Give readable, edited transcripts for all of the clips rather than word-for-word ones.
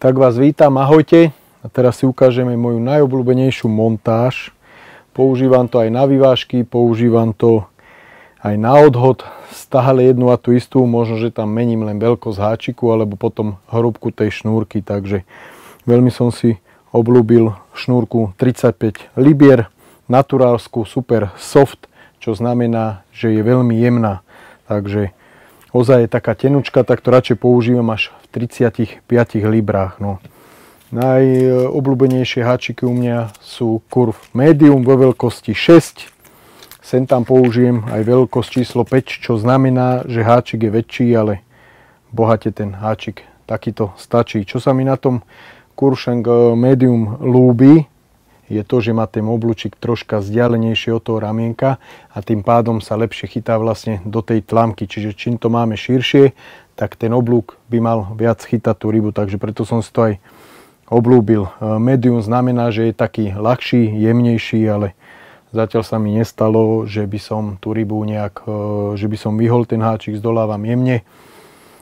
Tak vás vítam, ahojte. A teraz si ukážeme moju najobľúbenejšiu montáž. Používam to aj na vyvážky, používam to aj na odhod. Stále jednu a tú istú, možno, že tam mením len veľkosť háčiku alebo potom hrúbku tej šnúrky. Takže veľmi som si obľúbil šnúrku 35 libier, naturálsku, super soft, čo znamená, že je veľmi jemná. Takže ozaj je taká tenučka, tak to radšej používam až v 35 librách. No. Najobľúbenejšie háčiky u mňa sú Curve Medium vo veľkosti 6. Sem tam použijem aj veľkosť číslo 5, čo znamená, že háčik je väčší, ale bohate ten háčik takýto stačí. Čo sa mi na tom Curve Medium ľúbi, je to, že má ten oblúčik troška vzdialenejšie od toho ramienka a tým pádom sa lepšie chytá vlastne do tej tlamky. Čiže čím to máme širšie, tak ten oblúk by mal viac chytať tú rybu, takže preto som si to aj obľúbil. Medium znamená, že je taký ľahší, jemnejší, ale zatiaľ sa mi nestalo, že by som tú rybu nejak, že by som vyhol ten háčik, zdolávam jemne.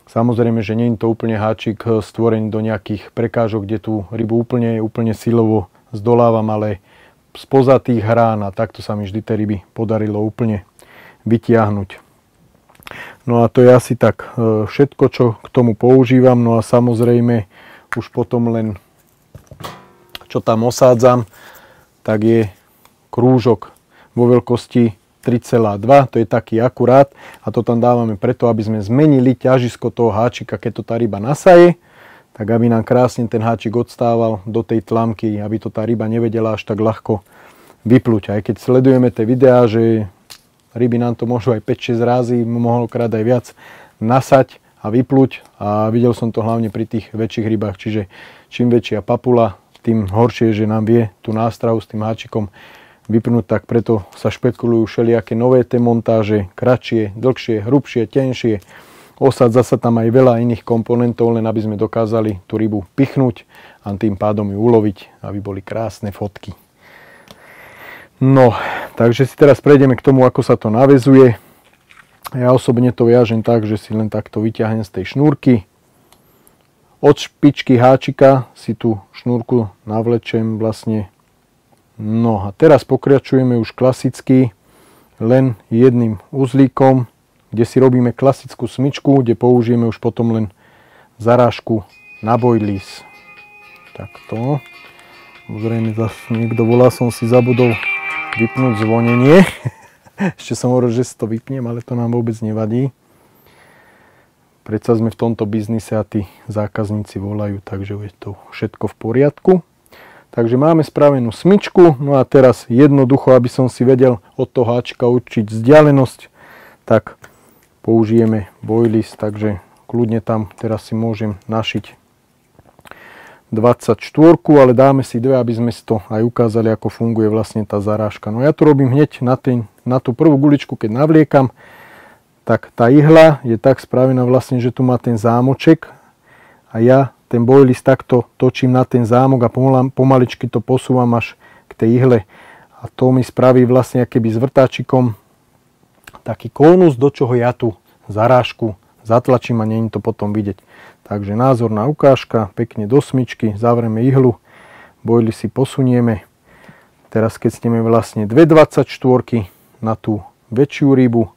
Samozrejme, že nie je to úplne háčik stvorený do nejakých prekážok, kde tú rybu úplne silovo zdolávam, ale spoza tých hrán a takto sa mi vždy tie ryby podarilo úplne vytiahnuť. No a to je asi tak všetko, čo k tomu používam. No a samozrejme už potom len čo tam osádzam, tak je krúžok vo veľkosti 3,2, to je taký akurát a to tam dávame preto, aby sme zmenili ťažisko toho háčika, keď to tá ryba nasaje, tak aby nám krásne ten háčik odstával do tej tlamky, aby to tá ryba nevedela až tak ľahko vypluť. Aj keď sledujeme tie videá, že ryby nám to môžu aj 5-6 razy, mnohokrát aj viac nasať a vypluť a videl som to hlavne pri tých väčších rybách, čiže čím väčšia papula, tým horšie, že nám vie tú nástrahu s tým háčikom vypnúť, tak preto sa špekulujú všelijaké nové tie montáže, kratšie, dlhšie, hrubšie, tenšie. Osádza sa tam aj veľa iných komponentov, len aby sme dokázali tú rybu pichnúť a tým pádom ju uloviť, aby boli krásne fotky. No, takže si teraz prejdeme k tomu, ako sa to naväzuje. Ja osobne to viažem tak, že si len takto vyťahnem z tej šnúrky. Od špičky háčika si tú šnúrku navlečem vlastne. No a teraz pokračujeme už klasicky len jedným uzlíkom, kde si robíme klasickú smyčku, kde použijeme už potom len zarážku na boilies. Takto. Zrejme zase niekto volá, som si zabudol vypnúť zvonenie. Ešte som hovoril, že si to vypnem, ale to nám vôbec nevadí. Predsa sme v tomto biznise a tí zákazníci volajú, takže je to všetko v poriadku. Takže máme spravenú smyčku, no a teraz jednoducho, aby som si vedel od toho háčika určiť vzdialenosť, tak použijeme boilies, takže kľudne tam teraz si môžem našiť 24, ale dáme si dve, aby sme si to aj ukázali, ako funguje vlastne tá zarážka. No ja to robím hneď na tú prvú guličku, keď navliekam, tak tá ihla je tak spravená vlastne, že tu má ten zámoček a ja ten boilies takto točím na ten zámok a pomaličky to posúvam až k tej ihle. A to mi spraví vlastne akéby s vrtáčikom taký konus, do čoho ja tú zarážku zatlačím a nie je to potom vidieť. Takže názorná ukážka, pekne do smyčky, zavrieme ihlu, boilies si posunieme. Teraz keď sneme vlastne dve 24 na tú väčšiu rybu,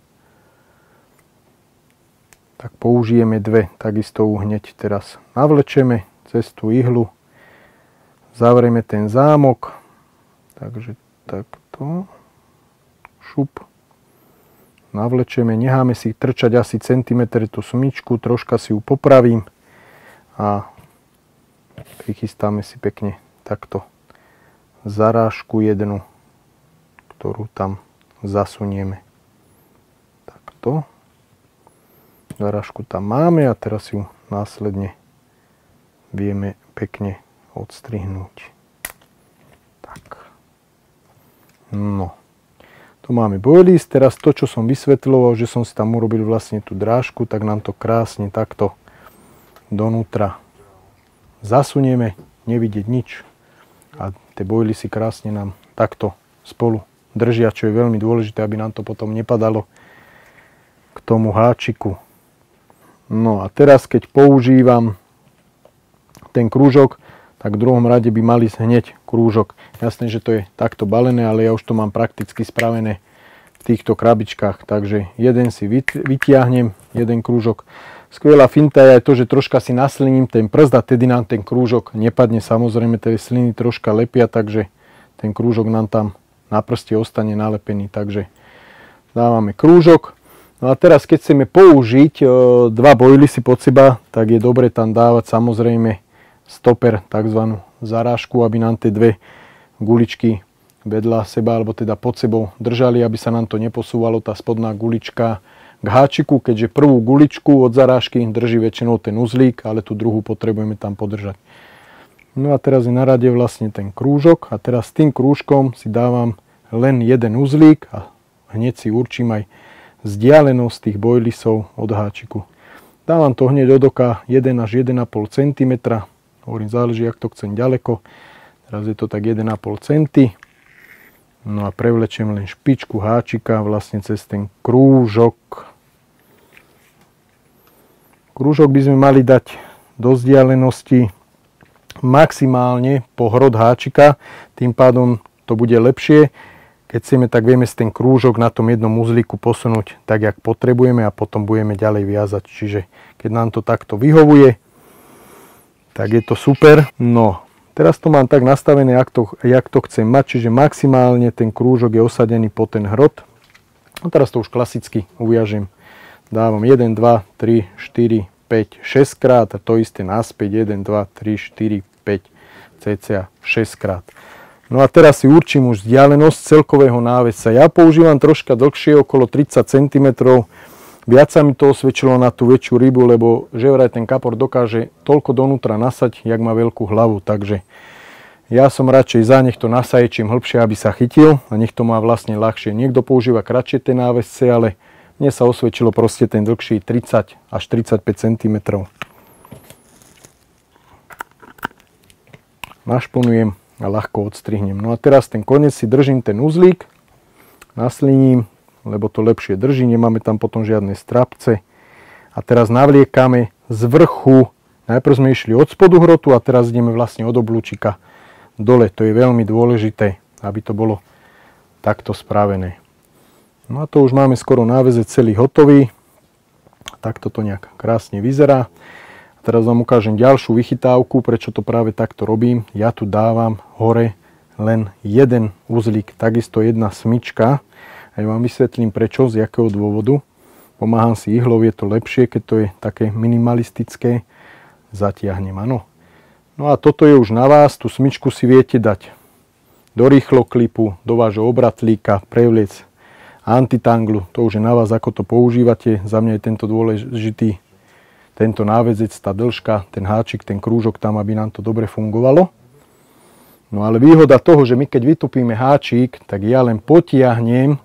tak použijeme dve, takisto hneď teraz navlečeme cez tú ihlu, zavrieme ten zámok, takže takto, šup, navlečeme, necháme si trčať asi centimetr tú smyčku, troška si ju popravím a prichystáme si pekne takto zarážku jednu, ktorú tam zasunieme. Takto. Zarážku tam máme a teraz ju následne vieme pekne odstrihnúť. Tak. No. Tu máme boilies. Teraz to, čo som vysvetľoval, že som si tam urobil vlastne tú drážku, tak nám to krásne takto donútra zasunieme, nevidieť nič. A tie boiliesy krásne nám takto spolu držia, čo je veľmi dôležité, aby nám to potom nepadalo k tomu háčiku. No a teraz, keď používam ten krúžok, tak v druhom rade by mali hneď krúžok. Jasné, že to je takto balené, ale ja už to mám prakticky spravené v týchto krabičkách. Takže jeden si vytiahnem, jeden krúžok. Skvelá finta je aj to, že troška si nasliním ten prst a tedy nám ten krúžok nepadne. Samozrejme, tie sliny troška lepia, takže ten krúžok nám tam na prste ostane nalepený. Takže dávame krúžok. No a teraz, keď chceme použiť dva bojlisy pod seba, tak je dobre tam dávať samozrejme stoper, takzvanú zarážku, aby nám tie dve guličky vedľa seba, alebo teda pod sebou držali, aby sa nám to neposúvalo, tá spodná gulička k háčiku, keďže prvú guličku od zarážky drží väčšinou ten uzlík, ale tú druhú potrebujeme tam podržať. No a teraz je na rade vlastne ten krúžok a teraz s tým krúžkom si dávam len jeden uzlík a hneď si určím aj vzdialenosť tých bojlisov od háčiku. Dávam to hneď od oka 1 až 1,5 cm. Hovorím, záleží, ak to chcem ďaleko. Teraz je to tak 1,5 cm. No a prevlečiem len špičku háčika vlastne cez ten krúžok. Krúžok by sme mali dať do vzdialenosti maximálne po hrot háčika. Tým pádom to bude lepšie. Keď chceme, tak vieme ten krúžok na tom jednom uzlíku posunúť tak, jak potrebujeme a potom budeme ďalej viazať. Čiže keď nám to takto vyhovuje, tak je to super. No, teraz to mám tak nastavené, jak to chcem mať, čiže maximálne ten krúžok je osadený po ten hrot. No teraz to už klasicky uviažem. Dávam 1, 2, 3, 4, 5, 6 krát a to isté naspäť 1, 2, 3, 4, 5, cca 6 krát. No a teraz si určím už vzdialenosť celkového náväzca. Ja používam troška dlhšie, okolo 30 cm. Viac sa mi to osvedčilo na tú väčšiu rybu, lebo že vraj ten kapor dokáže toľko donútra nasať, jak má veľkú hlavu. Takže ja som radšej za, nech to nasaje čím hĺbšie, aby sa chytil a nech to má vlastne ľahšie. Niekto používa kratšie tie náväzce, ale mne sa osvedčilo proste ten dlhší 30 až 35 cm. Našponujem a ľahko odstrihnem. No a teraz ten koniec si držím ten uzlík, nasliním, lebo to lepšie drží, nemáme tam potom žiadne strapce. A teraz navliekame z vrchu, najprv sme išli od spodu hrotu a teraz ideme vlastne od oblúčika dole. To je veľmi dôležité, aby to bolo takto spravené. No a to už máme skoro náväzec celý hotový. Takto to nejak krásne vyzerá. Teraz vám ukážem ďalšiu vychytávku, prečo to práve takto robím. Ja tu dávam hore len jeden uzlík, takisto jedna smyčka. A ja vám vysvetlím prečo, z jakého dôvodu. Pomáham si ihlou, je to lepšie, keď to je také minimalistické. Zatiahnem, áno. No a toto je už na vás, tú smyčku si viete dať do rýchloklipu, do vášho obratlíka, prevliec antitanglu. To už je na vás, ako to používate. Za mňa je tento dôležitý tento náväzec, tá dĺžka, ten háčik, ten krúžok tam, aby nám to dobre fungovalo. No ale výhoda toho, že my keď vytupíme háčik, tak ja len potiahnem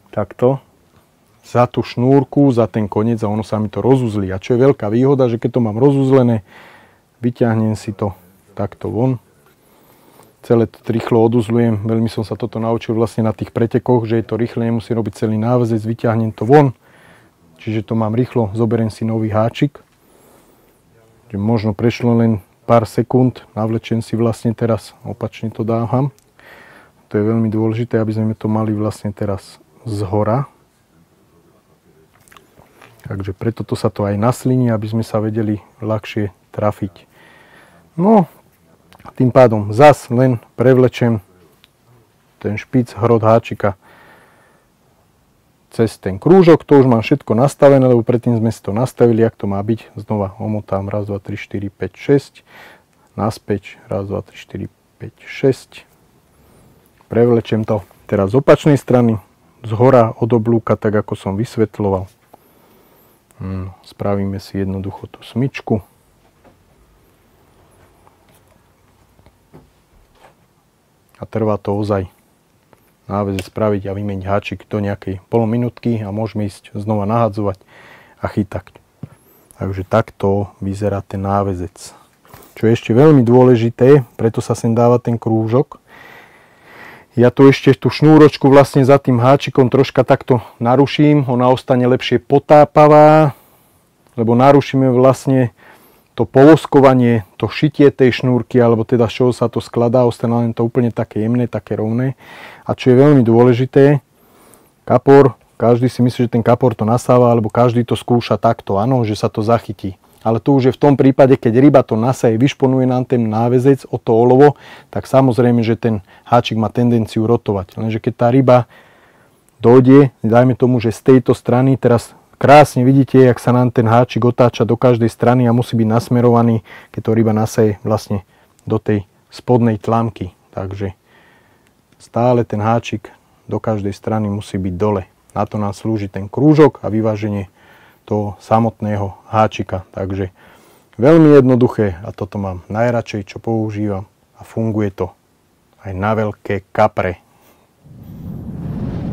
takto za tú šnúrku, za ten koniec a ono sa mi to rozuzlí. A čo je veľká výhoda, že keď to mám rozuzlené, vyťahnem si to takto von. Celé to rýchlo oduzlujem. Veľmi som sa toto naučil vlastne na tých pretekoch, že je to rýchle, nemusím robiť celý náväzec, vyťahnem to von. Čiže to mám rýchlo, zoberiem si nový háčik. Možno prešlo len pár sekúnd, navlečem si vlastne teraz, opačne to dávam. To je veľmi dôležité, aby sme to mali vlastne teraz zhora. Takže preto to sa to aj nasliní, aby sme sa vedeli ľahšie trafiť. No, tým pádom zas len prevlečem ten špic hrot háčika cez ten krúžok, to už mám všetko nastavené, lebo predtým sme si to nastavili, jak to má byť. Znova omotám 1, 2, 3, 4, 5, 6. Naspäť 1, 2, 3, 4, 5, 6. Prevlečem to teraz z opačnej strany, z hora od oblúka, tak ako som vysvetľoval. Spravíme si jednoducho tú smyčku. A trvá to ozaj náväzec spraviť a vymeniť háčik do nejakej polominútky a môžeme ísť znova nahadzovať a chytať. Takže takto vyzerá ten náväzec. Čo je ešte veľmi dôležité, preto sa sem dáva ten krúžok. Ja tu ešte tú šnúročku vlastne za tým háčikom troška takto naruším, ona ostane lepšie potápavá, lebo narušíme vlastne to povoskovanie, to šitie tej šnúrky, alebo teda z čoho sa to skladá, ostane len to úplne také jemné, také rovné. A čo je veľmi dôležité, kapor, každý si myslí, že ten kapor to nasáva, alebo každý to skúša takto, áno, že sa to zachytí. Ale to už je v tom prípade, keď ryba to nasaje, vyšponuje nám ten náväzec o to olovo, tak samozrejme, že ten háčik má tendenciu rotovať. Lenže keď tá ryba dojde, dajme tomu, že z tejto strany, teraz krásne vidíte, jak sa nám ten háčik otáča do každej strany a musí byť nasmerovaný, keď to ryba nasaje vlastne do tej spodnej tlamky. Takže stále ten háčik do každej strany musí byť dole. Na to nám slúži ten krúžok a vyváženie toho samotného háčika. Takže veľmi jednoduché a toto mám najradšej, čo používam a funguje to aj na veľké kapre.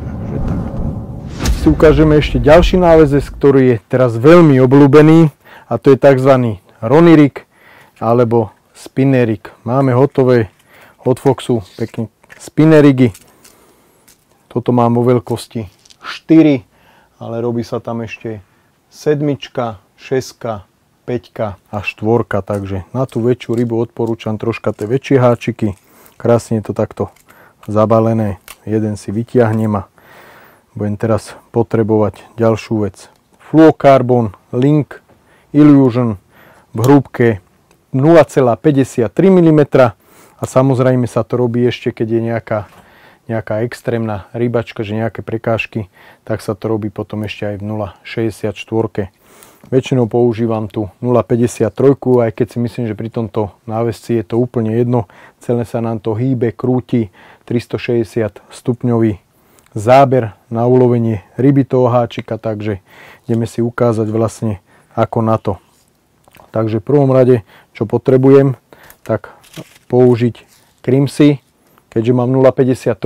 Takže takto. Si ukážeme ešte ďalší náväzec, ktorý je teraz veľmi obľúbený a to je tzv. Ronirik alebo spinnerik. Máme hotové od Foxu pekne spinnerigy. Toto mám vo veľkosti 4, ale robí sa tam ešte 7, 6, 5 a 4, takže na tú väčšiu rybu odporúčam troška tie väčšie háčiky. Krásne je to takto zabalené. Jeden si vytiahnem a budem teraz potrebovať ďalšiu vec. Fluorocarbon Link Illusion v hrúbke 0,53 mm a samozrejme sa to robí ešte, keď je nejaká extrémna rybačka, že nejaké prekážky, tak sa to robí potom ešte aj v 0,64. Väčšinou používam tu 0,53, aj keď si myslím, že pri tomto náväzci je to úplne jedno. Celé sa nám to hýbe, krúti, 360 stupňový záber na ulovenie ryby toho háčika, takže ideme si ukázať vlastne ako na to. Takže v prvom rade, čo potrebujem, tak použiť Crimsy. Keďže mám 0,53,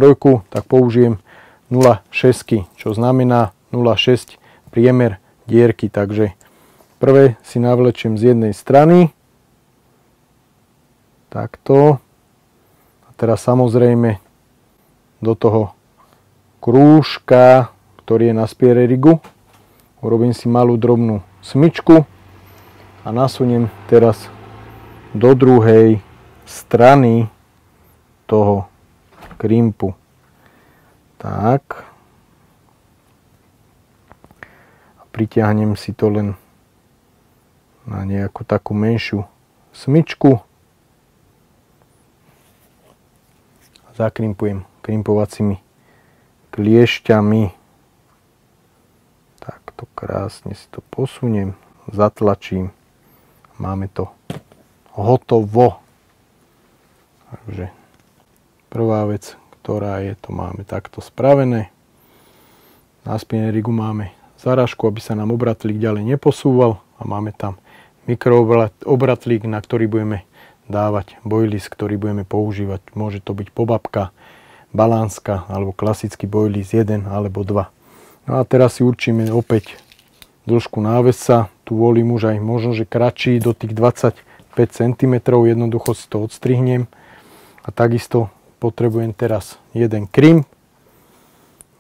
tak použijem 0,6, čo znamená 0,6 priemer dierky. Takže prvé si navlečiem z jednej strany. Takto. A teraz samozrejme do toho krúžka, ktorý je na spiererigu, urobím si malú drobnú smyčku a nasuniem teraz do druhej strany toho krimpu. Tak. A pritiahnem si to len na nejakú takú menšiu smyčku. A zakrimpujem krimpovacími kliešťami. Takto krásne si to posuniem, zatlačím. Máme to hotovo. Takže prvá vec, ktorá je, to máme takto spravené. Na spinnerigu máme zarážku, aby sa nám obratlík ďalej neposúval a máme tam mikroobratlík, na ktorý budeme dávať boilies, ktorý budeme používať. Môže to byť pobabka, balánska alebo klasický boilies 1 alebo 2. No a teraz si určíme opäť dĺžku náväzca. Tu volím už aj možno, že kratší do tých 25 cm. Jednoducho si to odstrihnem. A takisto potrebujem teraz jeden krimp.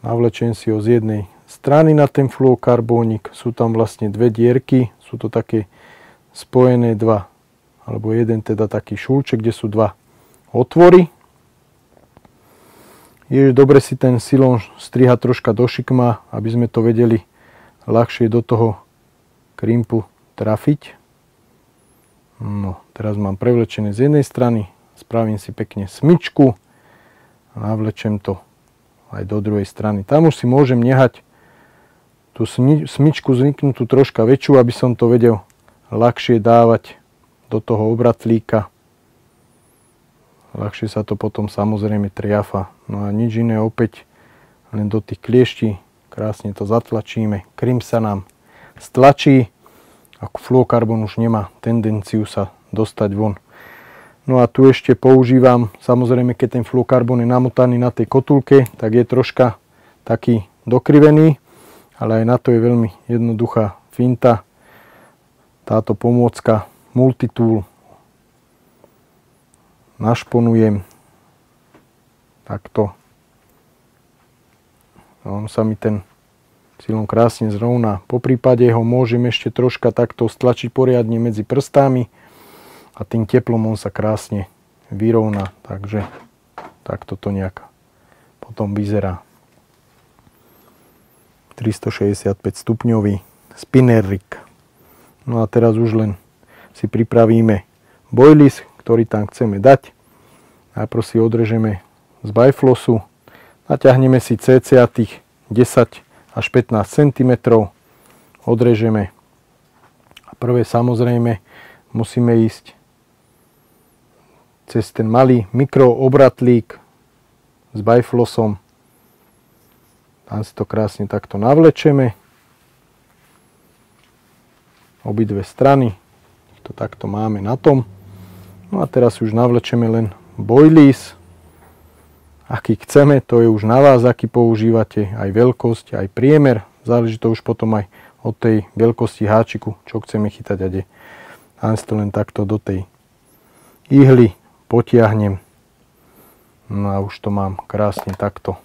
Navlečiem si ho z jednej strany na ten fluorokarbónik. Sú tam vlastne dve dierky. Sú to také spojené dva, alebo jeden teda taký šulček, kde sú dva otvory. Je dobre si ten silón strihať troška do šikma, aby sme to vedeli ľahšie do toho krimpu trafiť. No, teraz mám prevlečené z jednej strany, spravím si pekne smyčku a navlečem to aj do druhej strany. Tam už si môžem nehať tú smyčku zvyknutú troška väčšiu, aby som to vedel ľahšie dávať do toho obratlíka. Ľahšie sa to potom samozrejme triafa. No a nič iné, opäť len do tých klieští krásne to zatlačíme. Krimp sa nám stlačí a fluorokarbon už nemá tendenciu sa dostať von. No a tu ešte používam, samozrejme keď ten fluorokarbon je namotaný na tej kotulke, tak je troška taký dokrivený, ale aj na to je veľmi jednoduchá finta. Táto pomôcka Multitool našponujem takto. On sa mi ten cílom krásne zrovna. Po prípade ho môžem ešte troška takto stlačiť poriadne medzi prstami a tým teplom on sa krásne vyrovná. Takže takto to nejak potom vyzerá. 365 stupňový spinner rig. No a teraz už len si pripravíme boilies, ktorý tam chceme dať. Najprv si odrežeme z biflosu, natiahneme si cca tých 10 až 15 cm, odrežeme. A prvé samozrejme musíme ísť cez ten malý mikroobratlík s biflosom. Tam si to krásne takto navlečeme. Obidve strany. To takto máme na tom. No a teraz už navlečeme len boilies. Aký chceme, to je už na vás, aký používate, aj veľkosť, aj priemer. Záleží to už potom aj od tej veľkosti háčiku, čo chceme chytať a kde. Dám si to len takto do tej ihly, potiahnem. No a už to mám krásne takto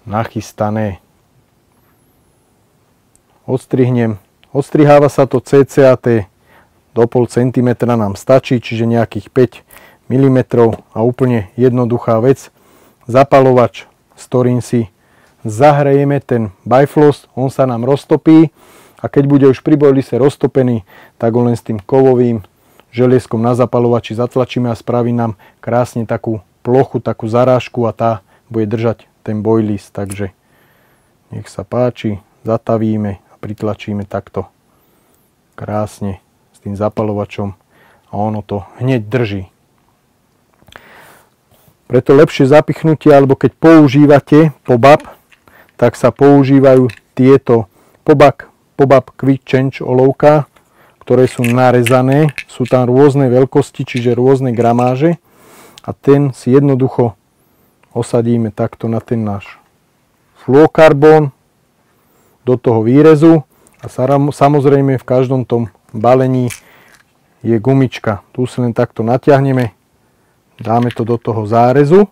nachystané. Odstrihnem. Odstriháva sa to cca do pol centimetra nám stačí, čiže nejakých 5 mm a úplne jednoduchá vec. Zapalovač, s ktorým si zahrejeme ten bifrost, on sa nám roztopí a keď bude už pri boilise roztopený, tak ho len s tým kovovým želieskom na zapalovači zatlačíme a spraví nám krásne takú plochu, takú zarážku a tá bude držať ten boilies. Takže nech sa páči, zatavíme a pritlačíme takto krásne s tým zapalovačom a ono to hneď drží. Preto lepšie zapichnutie, alebo keď používate POBAB, tak sa používajú tieto POBAB Quick Change olovka, ktoré sú narezané. Sú tam rôzne veľkosti, čiže rôzne gramáže. A ten si jednoducho osadíme takto na ten náš fluokarbón do toho výrezu. A samozrejme v každom tom balení je gumička. Tu si len takto natiahneme. Dáme to do toho zárezu,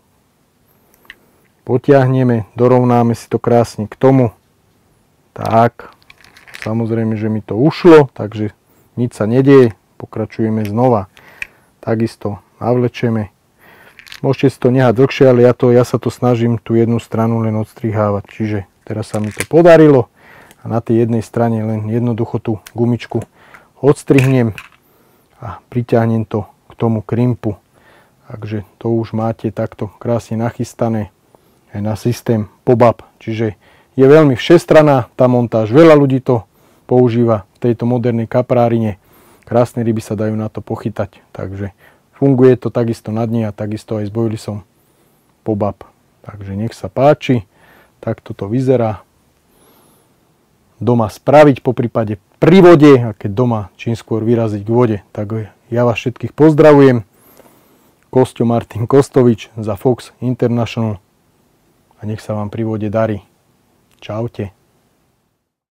potiahneme, dorovnáme si to krásne k tomu. Tak, samozrejme, že mi to ušlo, takže nič sa nedieje, pokračujeme znova. Takisto navlečeme. Môžete si to nehať dlhšie, ale ja sa to snažím tú jednu stranu len odstrihávať. Čiže teraz sa mi to podarilo a na tej jednej strane len jednoducho tú gumičku odstrihnem a priťahnem to k tomu krimpu. Takže to už máte takto krásne nachystané aj na systém POBAB. Čiže je veľmi všestranná tá montáž. Veľa ľudí to používa v tejto modernej kaprárine. Krásne ryby sa dajú na to pochytať. Takže funguje to takisto na dne a takisto aj s boilisom POBAB. Takže nech sa páči. Takto to vyzerá. Doma spraviť, poprípade pri vode, a keď doma čím skôr vyraziť k vode. Tak ja vás všetkých pozdravujem. Kosťo Martin Kostovič za Fox International a nech sa vám pri vode darí. Čaute.